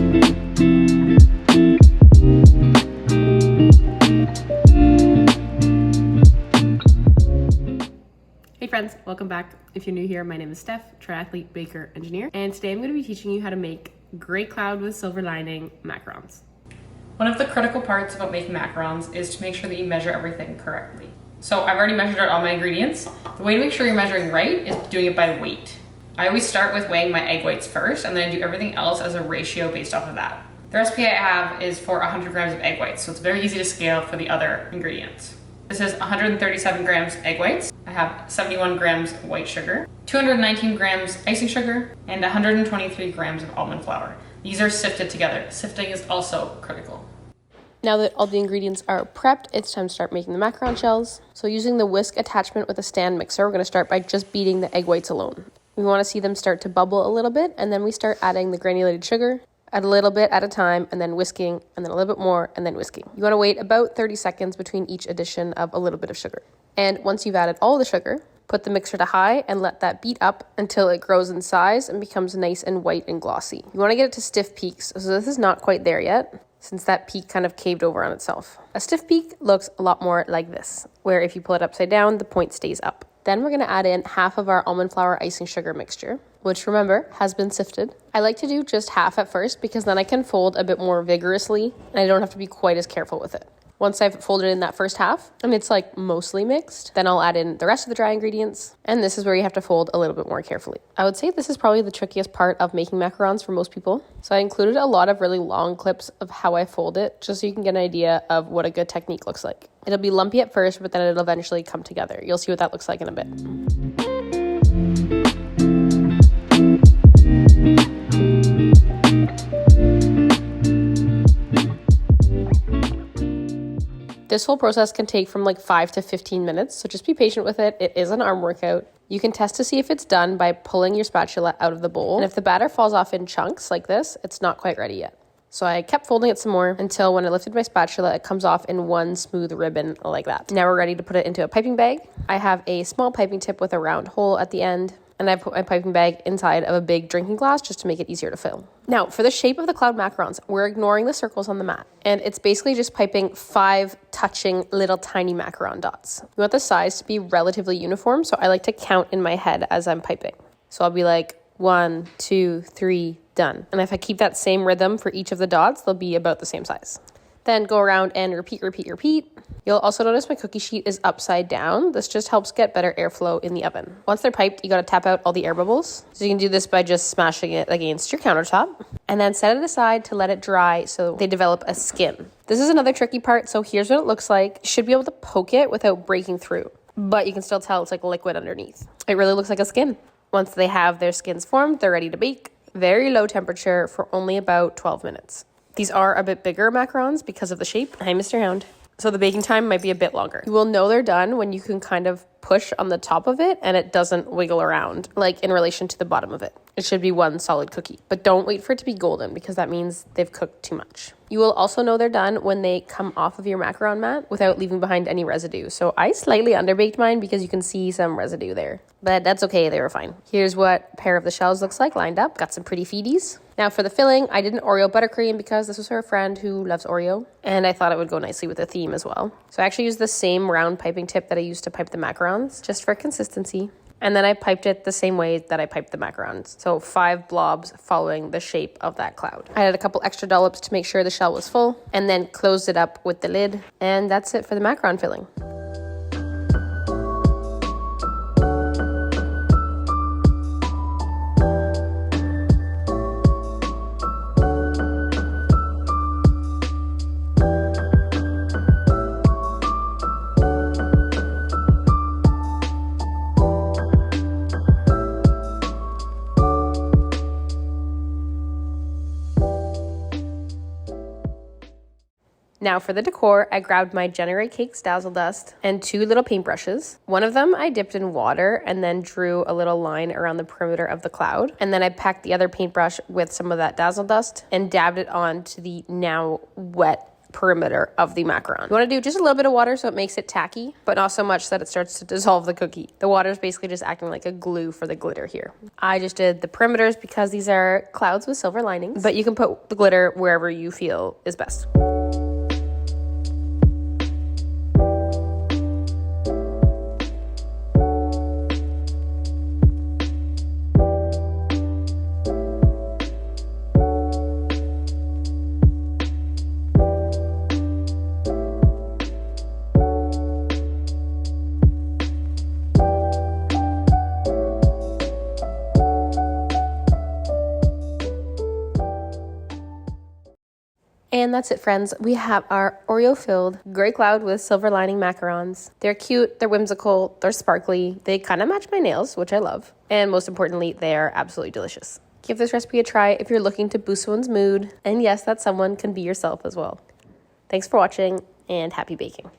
Hey friends, welcome back. If you're new here, my name is Steph, triathlete, baker, engineer, and today I'm going to be teaching you how to make gray cloud with silver lining macarons. One of the critical parts about making macarons is to make sure that you measure everything correctly. So I've already measured out all my ingredients. The way to make sure you're measuring right is doing it by weight. I always start with weighing my egg whites first, and then I do everything else as a ratio based off of that. The recipe I have is for 100 grams of egg whites, so it's very easy to scale for the other ingredients. This is 137 grams egg whites. I have 71 grams white sugar, 219 grams icing sugar, and 123 grams of almond flour. These are sifted together. Sifting is also critical. Now that all the ingredients are prepped, it's time to start making the macaron shells. So using the whisk attachment with a stand mixer, we're going to start by just beating the egg whites alone. We want to see them start to bubble a little bit, and then we start adding the granulated sugar, add a little bit at a time, and then whisking, and then a little bit more, and then whisking. You want to wait about 30 seconds between each addition of a little bit of sugar. And once you've added all the sugar, put the mixer to high and let that beat up until it grows in size and becomes nice and white and glossy. You want to get it to stiff peaks, so this is not quite there yet, since that peak kind of caved over on itself. A stiff peak looks a lot more like this, where if you pull it upside down, the point stays up. Then we're going to add in half of our almond flour icing sugar mixture, which remember has been sifted. I like to do just half at first because then I can fold a bit more vigorously and I don't have to be quite as careful with it. Once I've folded in that first half and it's like mostly mixed, then I'll add in the rest of the dry ingredients. And this is where you have to fold a little bit more carefully. I would say this is probably the trickiest part of making macarons for most people. So I included a lot of really long clips of how I fold it, just so you can get an idea of what a good technique looks like. It'll be lumpy at first, but then it'll eventually come together. You'll see what that looks like in a bit. This whole process can take from like 5 to 15 minutes, so just be patient with it. It is an arm workout. You can test to see if it's done by pulling your spatula out of the bowl. And if the batter falls off in chunks like this, it's not quite ready yet. So I kept folding it some more until when I lifted my spatula, it comes off in one smooth ribbon like that. Now we're ready to put it into a piping bag. I have a small piping tip with a round hole at the end, and I put my piping bag inside of a big drinking glass just to make it easier to fill. Now, for the shape of the cloud macarons, we're ignoring the circles on the mat, and it's basically just piping 5 touching little tiny macaron dots. We want the size to be relatively uniform, so I like to count in my head as I'm piping. So I'll be like 1, 2, 3, done. And if I keep that same rhythm for each of the dots, they'll be about the same size. Then go around and repeat. You'll also notice my cookie sheet is upside down. This just helps get better airflow in the oven. Once they're piped, you gotta tap out all the air bubbles. So you can do this by just smashing it against your countertop and then set it aside to let it dry so they develop a skin. This is another tricky part. So here's what it looks like. You should be able to poke it without breaking through, but you can still tell it's like liquid underneath. It really looks like a skin. Once they have their skins formed, they're ready to bake. Very low temperature for only about 12 minutes. These are a bit bigger macarons because of the shape. Hi, Mr. Hound. So the baking time might be a bit longer. You will know they're done when you can kind of push on the top of it and it doesn't wiggle around, like in relation to the bottom of it. It should be one solid cookie, but don't wait for it to be golden because that means they've cooked too much. You will also know they're done when they come off of your macaron mat without leaving behind any residue. So I slightly underbaked mine because you can see some residue there, but that's okay, they were fine. Here's what a pair of the shells looks like lined up. Got some pretty feeties. Now for the filling, I did an Oreo buttercream because this was her friend who loves Oreo, and I thought it would go nicely with the theme as well. So I actually used the same round piping tip that I used to pipe the macarons, just for consistency. And then I piped it the same way that I piped the macarons. So 5 blobs following the shape of that cloud. I added a couple extra dollops to make sure the shell was full, and then closed it up with the lid. And that's it for the macaron filling. Now for the decor, I grabbed my Generate Cakes Dazzle Dust and 2 little paintbrushes. One of them I dipped in water and then drew a little line around the perimeter of the cloud. And then I packed the other paintbrush with some of that Dazzle Dust and dabbed it onto the now wet perimeter of the macaron. You want to do just a little bit of water so it makes it tacky, but not so much that it starts to dissolve the cookie. The water is basically just acting like a glue for the glitter here. I just did the perimeters because these are clouds with silver linings, but you can put the glitter wherever you feel is best. And that's it, friends. We have our Oreo-filled gray cloud with silver lining macarons. They're cute, they're whimsical, they're sparkly. They kind of match my nails, which I love. And most importantly, they are absolutely delicious. Give this recipe a try if you're looking to boost someone's mood. And yes, that someone can be yourself as well. Thanks for watching, and happy baking.